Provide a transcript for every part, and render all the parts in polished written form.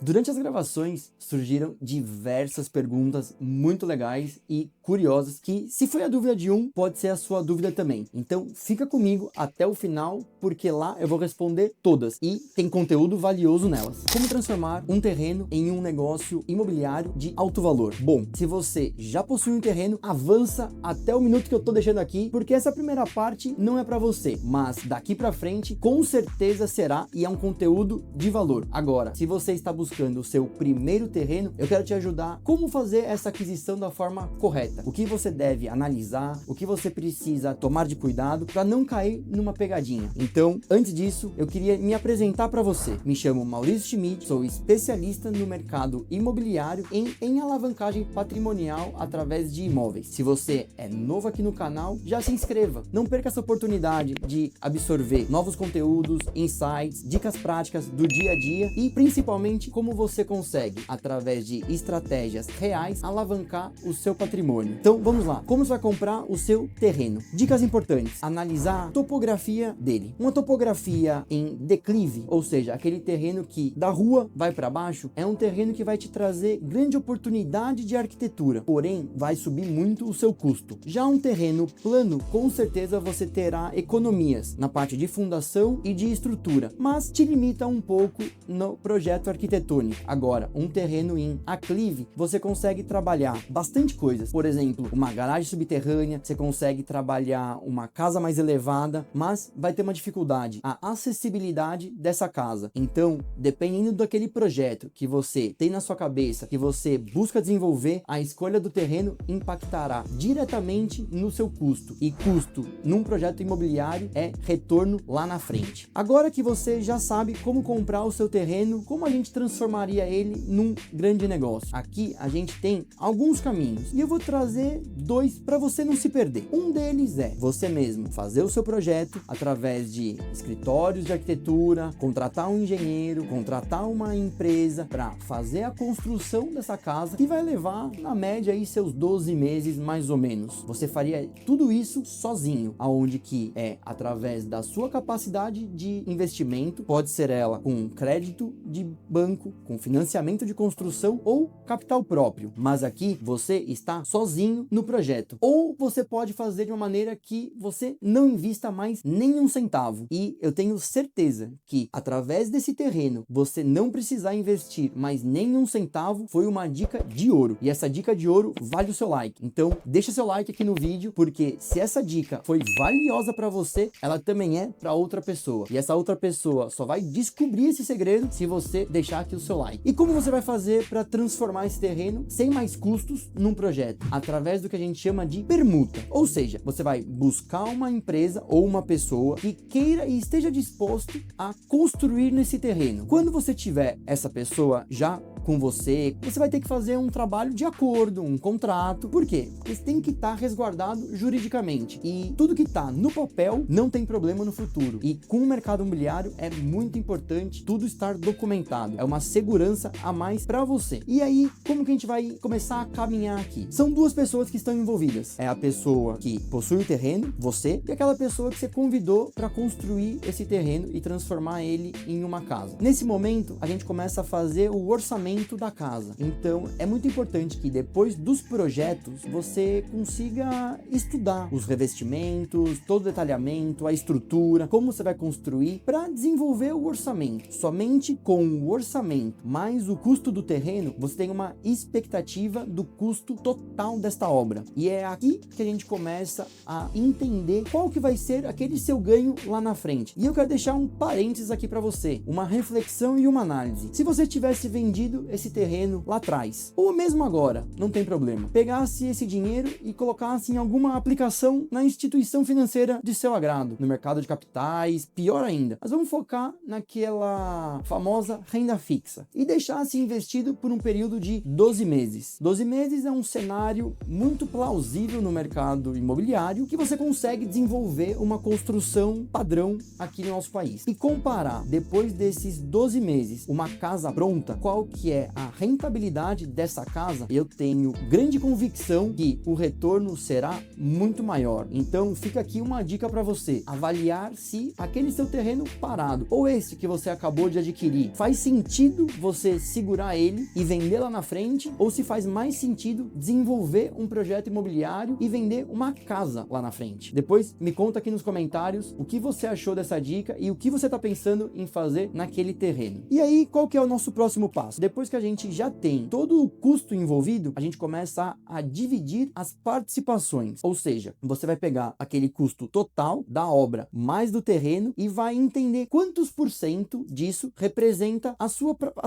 Durante as gravações surgiram diversas perguntas muito legais e curiosas que, se foi a dúvida de um, pode ser a sua dúvida também. Então fica comigo até o final, porque lá eu vou responder todas e tem conteúdo valioso nelas. Como transformar um terreno em um negócio imobiliário de alto valor? Bom, se você já possui um terreno, avança até o minuto que eu tô deixando aqui, porque essa primeira parte não é para você, mas daqui para frente com certeza será, e é um conteúdo de valor. Agora, se você está buscando o seu primeiro terreno, eu quero te ajudar como fazer essa aquisição da forma correta. O que você deve analisar, o que você precisa tomar de cuidado para não cair numa pegadinha. Então, antes disso, eu queria me apresentar para você. Me chamo Maurício Schmidt, sou especialista no mercado imobiliário em alavancagem patrimonial através de imóveis. Se você é novo aqui no canal, já se inscreva. Não perca essa oportunidade de absorver novos conteúdos, insights, dicas práticas do dia a dia e principalmente como você consegue, através de estratégias reais, alavancar o seu patrimônio. Então vamos lá, como você vai comprar o seu terreno? Dicas importantes: analisar a topografia dele. Uma topografia em declive, ou seja, aquele terreno que da rua vai para baixo, é um terreno que vai te trazer grande oportunidade de arquitetura, porém vai subir muito o seu custo. Já um terreno plano, com certeza você terá economias na parte de fundação e de estrutura, mas te limita um pouco no projeto arquitetônico. Agora, um terreno em aclive, você consegue trabalhar bastante coisas. Por exemplo, uma garagem subterrânea, você consegue trabalhar uma casa mais elevada, mas vai ter uma dificuldade, a acessibilidade dessa casa. Então, dependendo daquele projeto que você tem na sua cabeça, que você busca desenvolver, a escolha do terreno impactará diretamente no seu custo. E custo num projeto imobiliário é retorno lá na frente. Agora que você já sabe como comprar o seu terreno, como a gente transformaria ele num grande negócio? Aqui a gente tem alguns caminhos e eu vou trazer dois para você não se perder. Um deles é você mesmo fazer o seu projeto através de escritórios de arquitetura, contratar um engenheiro, contratar uma empresa para fazer a construção dessa casa, que vai levar na média aí seus 12 meses mais ou menos. Você faria tudo isso sozinho, aonde que é através da sua capacidade de investimento, pode ser ela com crédito de banco, com financiamento de construção ou capital próprio, mas aqui você está sozinho no projeto. Ou você pode fazer de uma maneira que você não invista mais nem um centavo, e eu tenho certeza que através desse terreno você não precisar investir mais nem um centavo. Foi uma dica de ouro, e essa dica de ouro vale o seu like. Então deixa seu like aqui no vídeo, porque se essa dica foi valiosa para você, ela também é para outra pessoa, e essa outra pessoa só vai descobrir esse segredo se você deixar aqui o seu like. E como você vai fazer para transformar esse terreno sem mais custos num projeto? Através do que a gente chama de permuta, ou seja, você vai buscar uma empresa ou uma pessoa que queira e esteja disposto a construir nesse terreno. Quando você tiver essa pessoa já com você vai ter que fazer um trabalho de acordo, um contrato. Por quê? Porque você tem que estar resguardado juridicamente, e tudo que está no papel não tem problema no futuro. E com o mercado imobiliário é muito importante tudo estar documentado, é uma segurança a mais para você. E aí, como que a gente vai começar a caminhar aqui? São duas pessoas que estão envolvidas: é a pessoa que possui o terreno, você, e aquela pessoa que você convidou para construir esse terreno e transformar ele em uma casa. Nesse momento, a gente começa a fazer o orçamento da casa. Então é muito importante que depois dos projetos você consiga estudar os revestimentos, todo o detalhamento, a estrutura, como você vai construir, para desenvolver o orçamento. Somente com o orçamento mais o custo do terreno, você tem uma expectativa do custo total desta obra, e é aqui que a gente começa a entender qual que vai ser aquele seu ganho lá na frente. E eu quero deixar um parênteses aqui para você, uma reflexão e uma análise. Se você tivesse vendido esse terreno lá atrás, ou mesmo agora, não tem problema, pegasse esse dinheiro e colocasse em alguma aplicação na instituição financeira de seu agrado, no mercado de capitais, pior ainda, mas vamos focar naquela famosa renda fixa, e deixasse investido por um período de 12 meses. 12 meses é um cenário muito plausível no mercado imobiliário, que você consegue desenvolver uma construção padrão aqui no nosso país. E comparar depois desses 12 meses uma casa pronta, qual que que é a rentabilidade dessa casa, eu tenho grande convicção que o retorno será muito maior. Então fica aqui uma dica para você: avaliar se aquele seu terreno parado ou esse que você acabou de adquirir faz sentido você segurar ele e vender lá na frente, ou se faz mais sentido desenvolver um projeto imobiliário e vender uma casa lá na frente. Depois me conta aqui nos comentários o que você achou dessa dica e o que você está pensando em fazer naquele terreno. E aí, qual que é o nosso próximo passo? Depois que a gente já tem todo o custo envolvido, a gente começa a dividir as participações, ou seja, você vai pegar aquele custo total da obra mais do terreno e vai entender quantos por cento disso representa a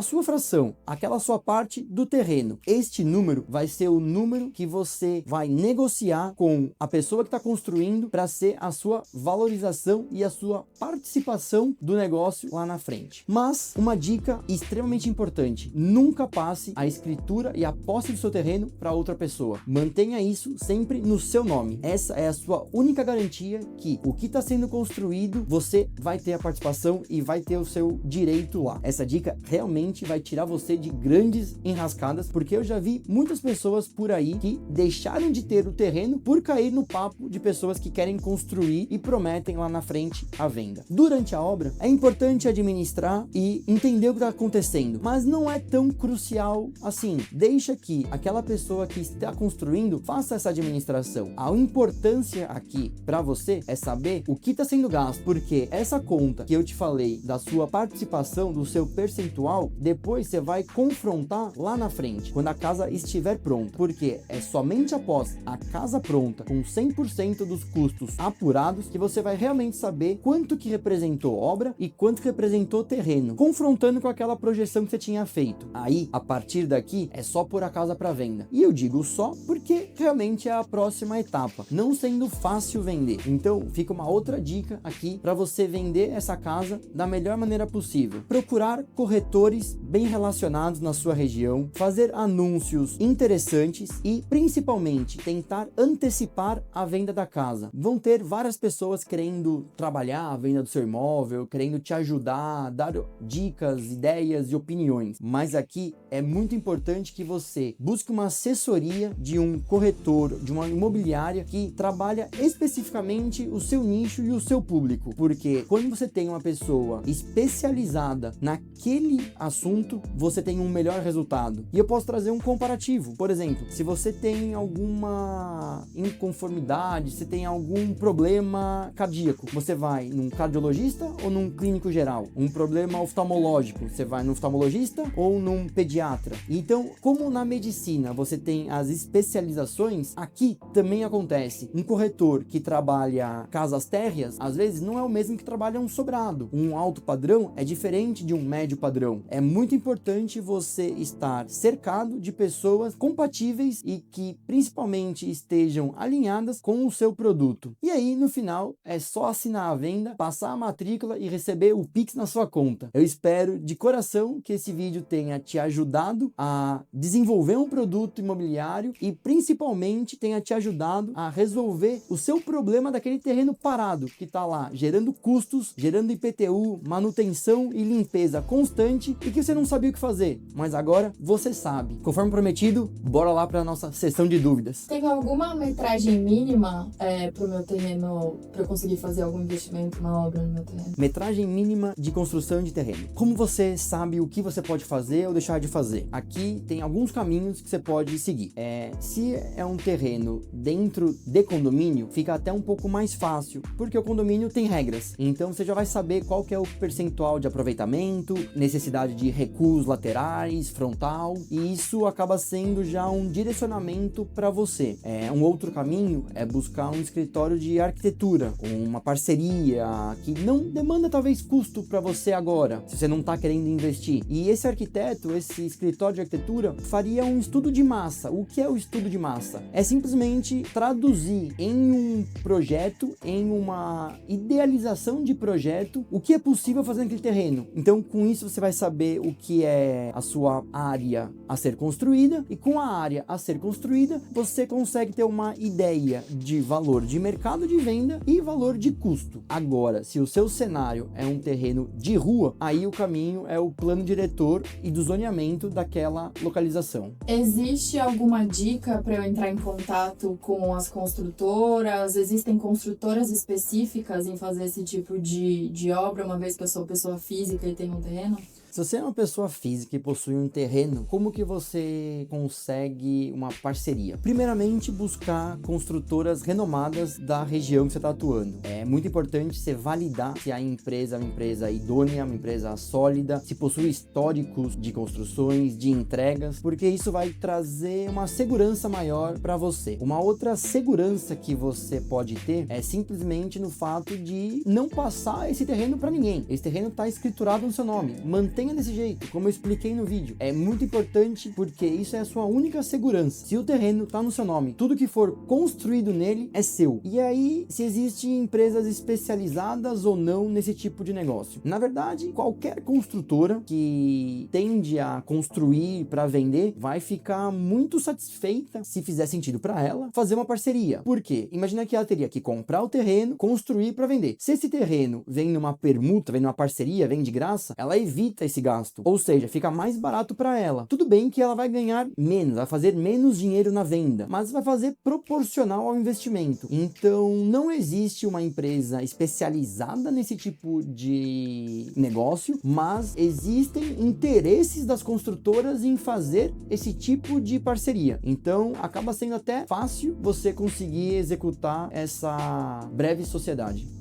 sua fração, aquela sua parte do terreno. Este número vai ser o número que você vai negociar com a pessoa que está construindo para ser a sua valorização e a sua participação do negócio lá na frente. Mas uma dica extremamente importante: nunca passe a escritura e a posse do seu terreno para outra pessoa. Mantenha isso sempre no seu nome. Essa é a sua única garantia que o que está sendo construído você vai ter a participação e vai ter o seu direito lá. Essa dica realmente vai tirar você de grandes enrascadas, porque eu já vi muitas pessoas por aí que deixaram de ter o terreno por cair no papo de pessoas que querem construir e prometem lá na frente a venda. Durante a obra é importante administrar e entender o que está acontecendo, mas não é tão crucial assim. Deixa que aquela pessoa que está construindo faça essa administração. A importância aqui para você é saber o que está sendo gasto, porque essa conta que eu te falei da sua participação, do seu percentual, depois você vai confrontar lá na frente, quando a casa estiver pronta, porque é somente após a casa pronta, com 100% dos custos apurados, que você vai realmente saber quanto que representou obra e quanto que representou terreno, confrontando com aquela projeção que você tinha feito. Aí, a partir daqui, é só pôr a casa para venda. E eu digo só porque realmente é a próxima etapa, não sendo fácil vender. Então, fica uma outra dica aqui para você vender essa casa da melhor maneira possível. Procurar corretores bem relacionados na sua região, fazer anúncios interessantes e, principalmente, tentar antecipar a venda da casa. Vão ter várias pessoas querendo trabalhar a venda do seu imóvel, querendo te ajudar, dar dicas, ideias e opiniões. Mas aqui é muito importante que você busque uma assessoria de um corretor, de uma imobiliária que trabalha especificamente o seu nicho e o seu público. Porque quando você tem uma pessoa especializada naquele assunto, você tem um melhor resultado. E eu posso trazer um comparativo. Por exemplo, se você tem alguma inconformidade, se tem algum problema cardíaco, você vai num cardiologista ou num clínico geral? Um problema oftalmológico, você vai num oftalmologista ou num pediatra? Então, como na medicina você tem as especializações, aqui também acontece. Um corretor que trabalha casas térreas, às vezes não é o mesmo que trabalha um sobrado. Um alto padrão é diferente de um médio padrão. É muito importante você estar cercado de pessoas compatíveis e que principalmente estejam alinhadas com o seu produto. E aí, no final, é só assinar a venda, passar a matrícula e receber o Pix na sua conta. Eu espero de coração que esse vídeo tenha te ajudado a desenvolver um produto imobiliário e principalmente tenha te ajudado a resolver o seu problema daquele terreno parado que está lá, gerando custos, gerando IPTU, manutenção e limpeza constante e que você não sabia o que fazer, mas agora você sabe. Conforme prometido, bora lá para a nossa sessão de dúvidas. Tem alguma metragem mínima para o meu terreno, para eu conseguir fazer algum investimento na obra no meu terreno? Metragem mínima de construção de terreno. Como você sabe o que você pode fazer ou deixar de fazer? Aqui tem alguns caminhos que você pode seguir. Se é um terreno dentro de condomínio, fica até um pouco mais fácil, porque o condomínio tem regras. Então você já vai saber qual que é o percentual de aproveitamento, necessidade de recuos laterais, frontal, e isso acaba sendo já um direcionamento para você. Um outro caminho é buscar um escritório de arquitetura, uma parceria que não demanda talvez custo para você agora, se você não está querendo investir. E esse arquiteto, esse escritório de arquitetura, faria um estudo de massa. O que é o estudo de massa? É simplesmente traduzir em um projeto, em uma idealização de projeto, o que é possível fazer naquele terreno. Então, com isso, você vai saber o que é a sua área a ser construída, e com a área a ser construída, você consegue ter uma ideia de valor de mercado de venda e valor de custo. Agora, se o seu cenário é um terreno de rua, aí o caminho é o plano diretor e do zoneamento daquela localização. Existe alguma dica para eu entrar em contato com as construtoras? Existem construtoras específicas em fazer esse tipo de obra, uma vez que eu sou pessoa física e tenho um terreno? Se você é uma pessoa física e possui um terreno, como que você consegue uma parceria? Primeiramente, buscar construtoras renomadas da região que você está atuando. É muito importante você validar se a empresa é uma empresa idônea, uma empresa sólida, se possui históricos de construções, de entregas, porque isso vai trazer uma segurança maior para você. Uma outra segurança que você pode ter é simplesmente no fato de não passar esse terreno para ninguém. Esse terreno está escriturado no seu nome. Mantenha desse jeito, como eu expliquei no vídeo. É muito importante porque isso é a sua única segurança. Se o terreno tá no seu nome, tudo que for construído nele é seu. E aí, se existem empresas especializadas ou não nesse tipo de negócio. Na verdade, qualquer construtora que tende a construir para vender vai ficar muito satisfeita, se fizer sentido para ela, fazer uma parceria. Por quê? Imagina que ela teria que comprar o terreno, construir para vender. Se esse terreno vem numa permuta, vem numa parceria, vem de graça, ela evita esse gasto, ou seja, fica mais barato para ela. Tudo bem que ela vai ganhar menos, vai fazer menos dinheiro na venda, mas vai fazer proporcional ao investimento. Então, não existe uma empresa especializada nesse tipo de negócio, mas existem interesses das construtoras em fazer esse tipo de parceria. Então, acaba sendo até fácil você conseguir executar essa breve sociedade.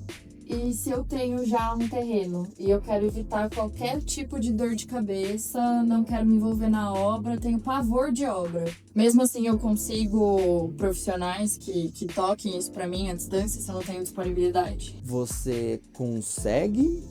E se eu tenho já um terreno e eu quero evitar qualquer tipo de dor de cabeça, não quero me envolver na obra, tenho pavor de obra. Mesmo assim, eu consigo profissionais que toquem isso pra mim à distância, se eu não tenho disponibilidade? Você consegue,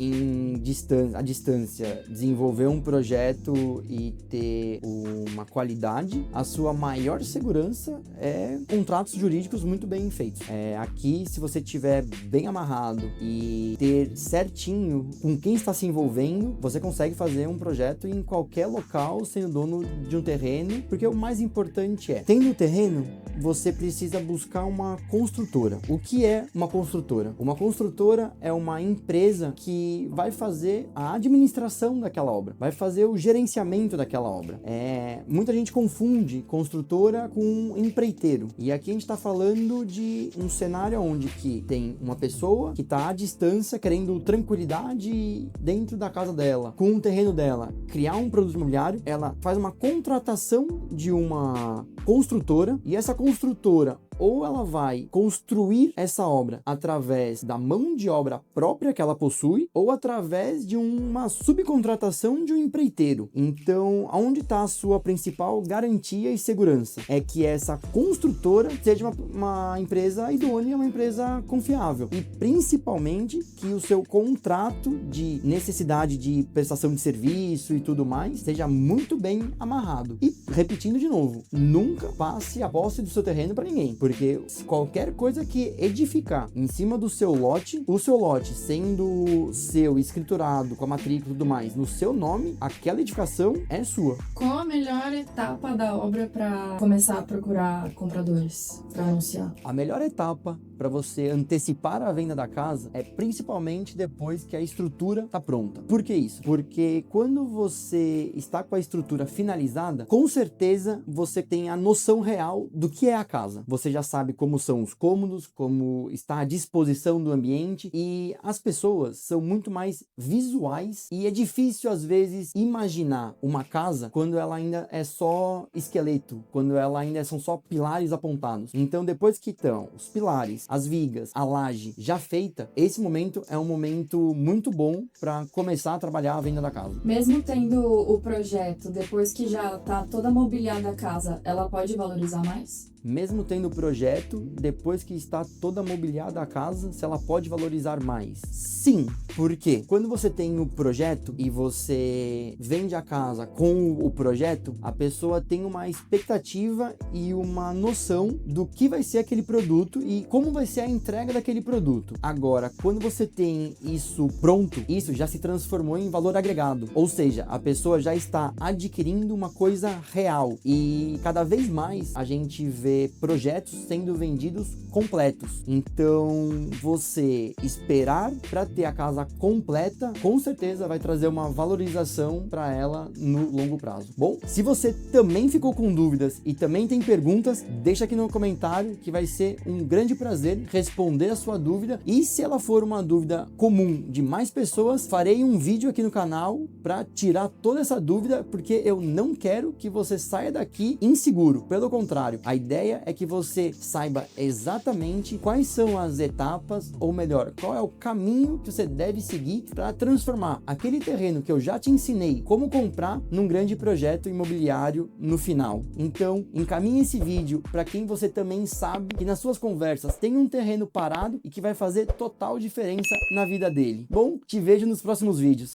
à distância, desenvolver um projeto e ter uma qualidade. A sua maior segurança é contratos jurídicos muito bem feitos. Aqui, se você estiver bem amarrado e ter certinho com quem está se envolvendo, você consegue fazer um projeto em qualquer local, sendo dono de um terreno, porque o mais importante é, tendo o terreno, você precisa buscar uma construtora. O que é uma construtora? Uma construtora é uma empresa que vai fazer a administração daquela obra, vai fazer o gerenciamento daquela obra. Muita gente confunde construtora com empreiteiro, e aqui a gente está falando de um cenário onde que tem uma pessoa que está à distância, querendo tranquilidade dentro da casa dela, com o terreno dela, criar um produto imobiliário. Ela faz uma contratação de uma construtora, e essa construtora ou ela vai construir essa obra através da mão de obra própria que ela possui, ou através de uma subcontratação de um empreiteiro. Então, aonde está a sua principal garantia e segurança? É que essa construtora seja uma empresa idônea, uma empresa confiável, e principalmente que o seu contrato de necessidade de prestação de serviço e tudo mais seja muito bem amarrado. E repetindo de novo, nunca passe a posse do seu terreno para ninguém, porque qualquer coisa que edificar em cima do seu lote, o seu lote sendo seu, escriturado, com a matrícula e tudo mais, no seu nome, aquela edificação é sua. Qual a melhor etapa da obra para começar a procurar compradores, para anunciar? A melhor etapa para você antecipar a venda da casa é principalmente depois que a estrutura está pronta. Por que isso? Porque quando você está com a estrutura finalizada, com certeza você tem a noção real do que é a casa. Você já sabe como são os cômodos, como está a disposição do ambiente, e as pessoas são muito mais visuais, e é difícil às vezes imaginar uma casa quando ela ainda é só esqueleto, quando ela ainda são só pilares apontados. Então, depois que estão os pilares, as vigas, a laje já feita, esse momento é um momento muito bom para começar a trabalhar a venda da casa. Mesmo tendo o projeto, depois que já está toda mobiliada a casa, ela pode valorizar mais? Mesmo tendo o projeto, depois que está toda mobiliada a casa, se ela pode valorizar mais? Sim, porque quando você tem o projeto e você vende a casa com o projeto, a pessoa tem uma expectativa e uma noção do que vai ser aquele produto e como vai ser a entrega daquele produto. Agora, quando você tem isso pronto, isso já se transformou em valor agregado, ou seja, a pessoa já está adquirindo uma coisa real. E cada vez mais a gente vê projetos sendo vendidos completos. Então, você esperar para ter a casa completa, com certeza vai trazer uma valorização para ela no longo prazo. Bom, se você também ficou com dúvidas e também tem perguntas, deixa aqui no comentário que vai ser um grande prazer responder a sua dúvida. E se ela for uma dúvida comum de mais pessoas, farei um vídeo aqui no canal para tirar toda essa dúvida, porque eu não quero que você saia daqui inseguro. Pelo contrário, a ideia é que você saiba exatamente quais são as etapas, ou melhor, qual é o caminho que você deve seguir para transformar aquele terreno que eu já te ensinei como comprar num grande projeto imobiliário no final. Então, encaminhe esse vídeo para quem você também sabe que nas suas conversas tem um terreno parado e que vai fazer total diferença na vida dele. Bom, te vejo nos próximos vídeos.